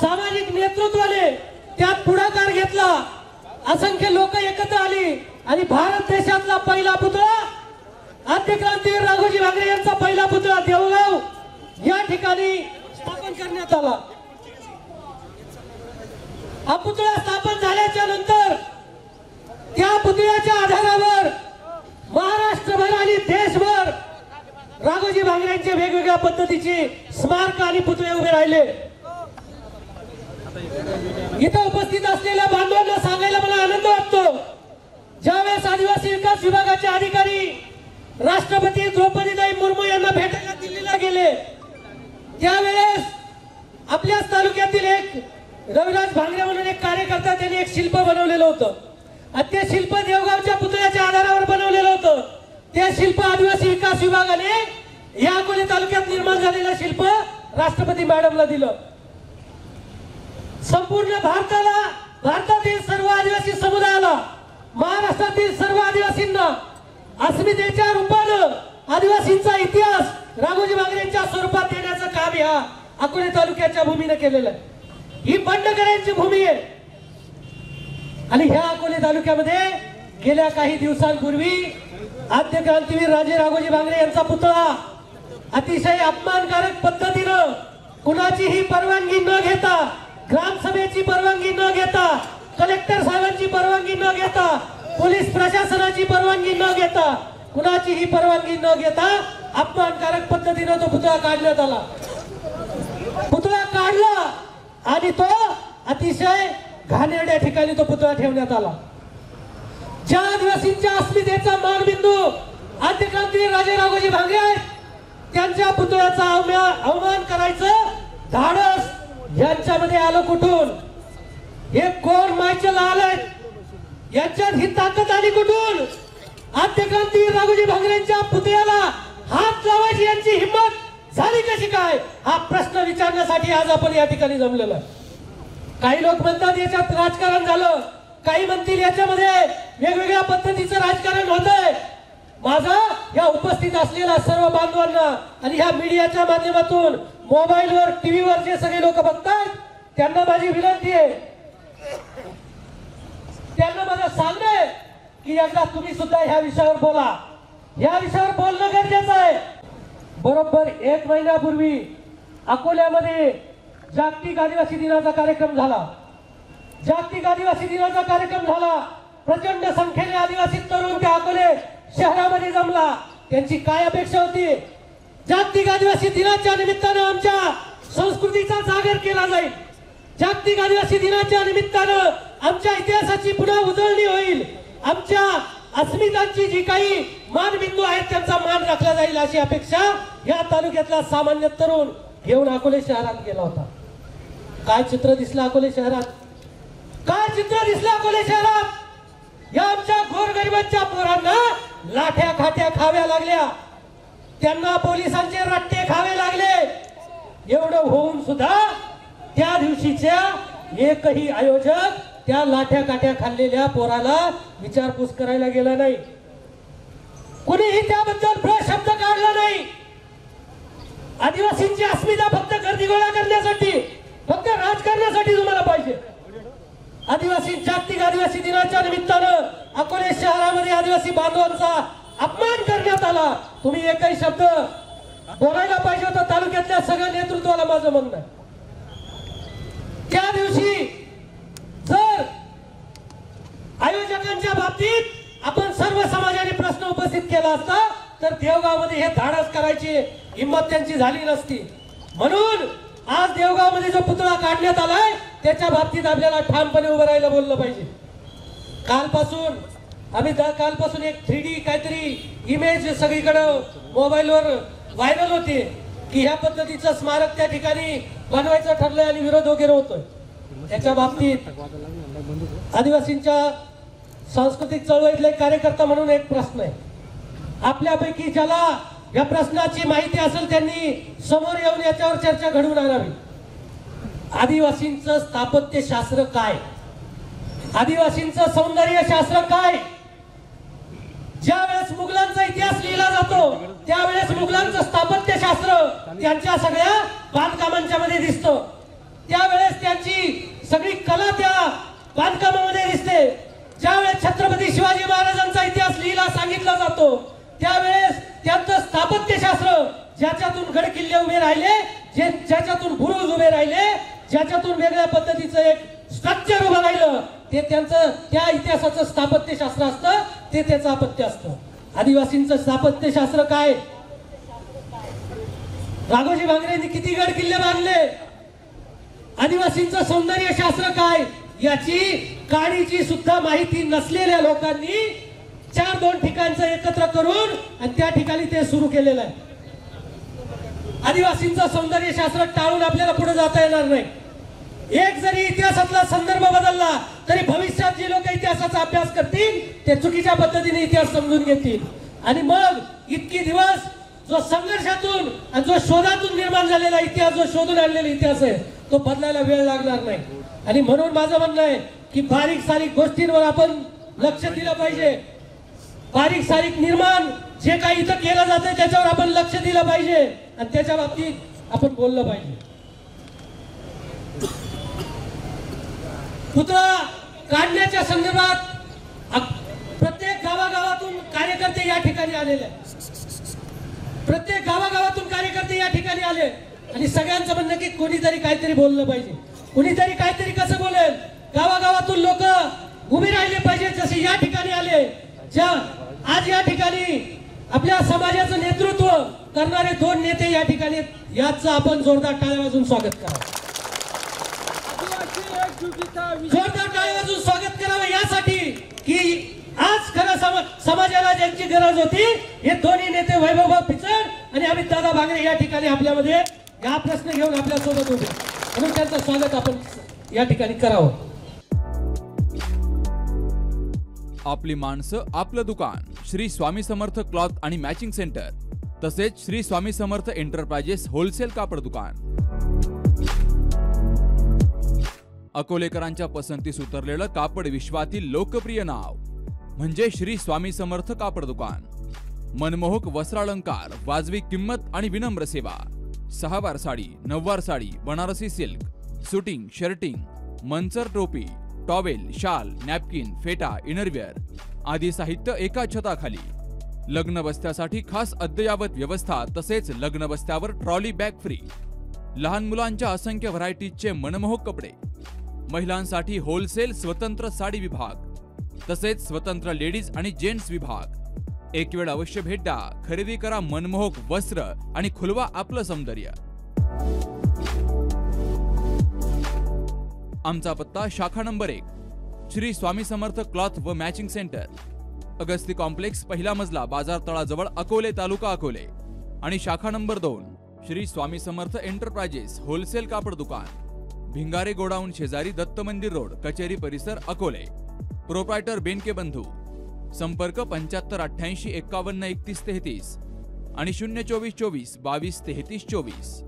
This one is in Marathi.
सामाजिक नेतृत्वाने त्यात पुढाकार घेतला, असंख्य लोक एकत्र आली आणि भारत देशातला पहिला पुतळा आद्यक्रांतीवीर राघोजी भांगरे यांचा पहिला पुतळा देवगाव या ठिकाणी स्थापन करण्यात आला। हा पुतळा स्थापन झाल्याच्या नंतर त्या पुतळ्याच्या आधारावर महाराष्ट्रभर आणि देशभर राघोजी भांगरेंचे वेगवेगळ्या पद्धतीचे स्मारक आणि पुतळे उभे राहिले। इथं उपस्थित असलेल्या बांधवांना सांगायला मला आनंद वाटतो, ज्यावेळेस आदिवासी विकास विभागाचे अधिकारी राष्ट्रपती द्रौपदीताई मुर्मू यांना भेटायला दिल्लीला गेले, त्यावेळेस आपल्याच तालुक्यातील एक रविराज भांगरे म्हणून एक कार्यकर्ता त्यांनी एक शिल्प बनवलेलं होतं आणि ते शिल्प देवगावच्या पुतळ्याच्या आधारावर बनवलेलं होतं। ते शिल्प आदिवासी विकास विभागाने या अकोले तालुक्यात निर्माण झालेलं शिल्प राष्ट्रपती मॅडमला दिलं। संपूर्ण भारतातील सर्व आदिवासी समुदायाला, महाराष्ट्रातील सर्व आदिवासींना अस्मितेच्या रूपानं आदिवासींचा इतिहास राघोजी भांगरेंच्या स्वरूपात देण्याचं काम या अकोले तालुक्याच्या भूमीने केलेलं आहे। ही बंडकरांची भूमी आहे आणि ह्या अकोले तालुक्यामध्ये गेल्या काही दिवसांपूर्वी आद्य क्रांतीवीर राजे राघोजी भांगरे यांचा पुतळा अतिशय अपमानकारक पद्धतीनं कुणाचीही परवानगी न घेता, ग्रामसभेची परवानगी न घेता, कलेक्टर साहेबांची परवानगी न घेता, पोलीस प्रशासनाची परवानगी न घेता, कुणाचीही परवानगी न घेता अपमानकारक पद्धतीनं तो पुतळा काढण्यात आला। पुतळा काढला आणि तो अतिशय घाणेरड्या ठिकाणी तो पुतळा ठेवण्यात आला। ज्या आदिवासींच्या अस्मितेचा मानबिंदू आद्य क्रांतीवीर राजे राघोजी भांगरे आहेत, त्यांच्या पुतळ्याचा अवमान करायचं धाडस यांच्यामध्ये आलं कुठून? हे कोण मायचल आलंय? यांच्यात ही ताकद आली कुठून? आद्य क्रांतीवीर राघोजी भांगरेंच्या पुतळ्याला हात लावायची यांची हिंमत झाली कशी काय? हा प्रश्न विचारण्यासाठी आज आपण या ठिकाणी जमलेलो आहे। काही लोक म्हणतात याच्यात राजकारण झालं, काही म्हणतील याच्यामध्ये वेगवेगळ्या पद्धतीचं राजकारण होतंय। माझा या उपस्थित असलेल्या सर्व बांधवांना आणि ह्या मीडियाच्या माध्यमातून मोबाईलवर, टीव्हीवर जे सगळे लोक बघतात त्यांना माझी विनंती आहे, त्यांना माझं सांगणं आहे की एकदा तुम्ही सुद्धा ह्या विषयावर बोला। ह्या विषयावर बोलणं गरजेचं आहे। बरोबर 1 महिन्यापूर्वी अकोल्यामध्ये जागतिक आदिवासी दिनाचा कार्यक्रम झाला। जागतिक आदिवासी दिनाचा कार्यक्रम झाला, प्रचंड संख्येने आदिवासी तरुण त्या अकोले शहरामध्ये जमला। त्यांची काय अपेक्षा होती? जागतिक आदिवासी दिनाच्या निमित्तानं आमच्या संस्कृतीचा जागर केला जाईल, जागतिक आदिवासी दिनाच्या निमित्तानं आमच्या इतिहासाची पुन्हा उजळणी होईल, आमच्या अस्मितांची जी काही मानबिंदू आहेत त्यांचा मान राखला जाईल, अशी अपेक्षा या तालुक्यातला सामान्य तरुण घेऊन अकोले शहरात गेला होता। काय चित्र दिसलं अकोले शहरात? काय चित्र दिसलं अकोले शहरात? या आमच्या गोरगरिबांच्या पोरांना लाठ्या खाट्या खाव्या लागल्या, त्यांना पोलिसांचे रट्टे खावे लागले। एवढं होऊन सुद्धा त्या दिवशीच्या एकही आयोजक त्या लाठ्या काठ्या खाल्लेल्या पोराला विचारपूस करायला गेला नाही, कुणीही त्याबद्दल प्रशब्द काढला नाही। आदिवासींची अस्मिता फक्त गर्दी गोळा करण्यासाठी, फक्त राजकारणासाठी तुम्हाला पाहिजे। आदिवासी जागतिक आदिवासी दिनाच्या निमित्तानं अकोले शहरामध्ये आदिवासी बांधवांचा अपमान करण्यात आला, तुम्ही एकही शब्द बोलायला पाहिजे होता। तालुक्यातल्या सगळ्या नेतृत्वाला माझं म्हणणं आहे, त्या दिवशी जर आयोजकांच्या बाबतीत आपण सर्व समाजाने प्रश्न उपस्थित केला असता तर देवगावमध्ये हे धाडस करायची हिंमत त्यांची झाली नसती। म्हणून आज देवगावमध्ये जो पुतळा काढण्यात आलाय त्याच्या बाबतीत आपल्याला ठामपणे उभं राहायला बोललं पाहिजे। कालपासून एक 3D काहीतरी इमेज सगळीकडे मोबाईलवर व्हायरल होते की ह्या पद्धतीचं स्मारक त्या ठिकाणी बनवायचं ठरलंय आणि विरोध वगैरे होतोय। त्याच्या बाबतीत आदिवासींच्या सांस्कृतिक चळवळीतले कार्यकर्ता म्हणून एक प्रश्न आहे, आपल्यापैकी ज्याला या प्रश्नाची माहिती असेल त्यांनी समोर येऊन याच्यावर चर्चा घडवून आणावी। आदिवासींचं स्थापत्य शास्त्र काय? आदिवासींचं सौंदर्य शास्त्र काय? ज्या वेळेस मुघलांचा इतिहास लिहिला जातो त्यावेळेस मुघलांचं स्थापत्य शास्त्र त्यांच्या सगळ्या बांधकामांच्या मध्ये दिसतं। त्यावेळेस त्यांची सगळी कला त्या बांधकामामध्ये दिसते. ज्यावेळेस छत्रपती शिवाजी महाराजांचा इतिहास लिहिला सांगितला जातो त्यावेळेस त्यांचं स्थापत्यशास्त्र, ज्याच्यातून गड किल्ले उभे राहिले, ज्याच्यातून बुरुज उभे राहिले, ज्याच्यातून वेगळ्या पद्धतीचं एक स्ट्रक्चर उभं राहिलं, ते त्यांचं त्या इतिहासाचं स्थापत्यशास्त्र असतं, ते त्याचं आपत्य असतं. आदिवासींचं स्थापत्यशास्त्र काय? राघोजी भांगरेंनी किती गड किल्ले बांधले? आदिवासींचं सौंदर्य शास्त्र काय? याची काडीची सुद्धा माहिती नसलेल्या लोकांनी 4-2 ठिकाणचं एकत्र करून आणि त्या ठिकाणी ते सुरू केलेलं आहे. आदिवासींचं सौंदर्य शास्त्र टाळून आपल्याला पुढे जाता येणार नाही. एक जरी इतिहासातला संदर्भ बदलला तरी भविष्यात जे लोक इतिहासाचा अभ्यास करतील ते चुकीच्या पद्धतीने इतिहास समजून घेतील आणि मग इतकी दिवस जो संघर्षातून आणि जो शोधातून निर्माण झालेला इतिहास, जो शोधून आणलेला इतिहास आहे, तो बदलायला वेळ लागणार नाही. आणि म्हणून माझं म्हणणं आहे की बारीक सारीक गोष्टींवर आपण लक्ष दिलं पाहिजे. बारीक सारीक निर्माण जे काही इथं केलं जातं त्याच्यावर आपण लक्ष दिलं पाहिजे आणि त्याच्या बाबतीत आपण बोललं पाहिजे. पुतळा काढण्याच्या संदर्भात प्रत्येक गावागावातून कार्यकर्ते या ठिकाणी आलेले आहेत. प्रत्येक गावागावातून कार्यकर्ते या ठिकाणी आले आणि सगळ्यांचं म्हणणं की कोणीतरी काहीतरी बोललं पाहिजे. कुणीतरी काहीतरी कसं बोलेल? गावागावातून लोक उभे राहिले पाहिजे, जसे या ठिकाणी आले. आज या ठिकाणी आपल्या समाजाचं नेतृत्व करणारे 2 नेते या ठिकाणी, याचं आपण जोरदार टाळ्या वाजवून स्वागत करावं. जोरदार टाळ्या वाजवून स्वागत करावं यासाठी की आज खरं समाजाला ज्यांची गरज होती हे दोन्ही नेते वैभवभाऊ पिचड आणि अमितदादा भांगरे या ठिकाणी आपल्यामध्ये हा प्रश्न घेऊन आपल्या सोबत होते, म्हणून त्यांचं स्वागत आपण या ठिकाणी करावं. आपली माणसं आपलं दुकान, श्री स्वामी समर्थ क्लॉथ आणि मॅचिंग सेंटर, तसेच श्री स्वामी समर्थ एंटरप्राइजेस होलसेल कापड दुकान. अकोलेकरांच्या पसंतीस उतरलेलं कापड विश्वातील लोकप्रिय नाव म्हणजे श्री स्वामी समर्थ कापड दुकान. मनमोहक वस्त्रालंकार, वाजवी किंमत आणि विनम्र सेवा. 6 वार साडी, 9 वार sari, Banarasi silk, suiting, shirting, Manchar टोपी, टॉवेल, शाल, नॅपकिन, फेटा, इनरवेअर आदी साहित्य एका छताखाली. लग्न बस्त्यासाठी खास अद्ययावत व्यवस्था, तसेच लग्न बस्त्यावर ट्रॉली बॅग फ्री. लहान मुलांच्या असंख्य व्हरायटीजचे मनमोहक कपडे. महिलांसाठी होलसेल स्वतंत्र साडी विभाग, तसेच स्वतंत्र लेडीज आणि जेंट्स विभाग. एक वेळ अवश्य भेट द्या. खरेदी करा मनमोहक वस्त्र आणि खुलवा आपलं सौंदर्य. आमचा पत्ता शाखा नंबर 1, श्री स्वामी समर्थ क्लॉथ व मॅचिंग सेंटर, अगस्ती कॉम्प्लेक्स, पहिला मजला, बाजार तळाजवळ, अकोले, तालुका अकोले. आणि शाखा number 2, Shri Swami Samarth enterprises wholesale कापड दुकान, भिंगारे गोडाऊन शेजारी, दत्त मंदिर रोड, कचेरी परिसर, अकोले. प्रोप्रायटर बेनके बंधू. संपर्क 75 88 51 31 33 आणि 024 24 22 33 24.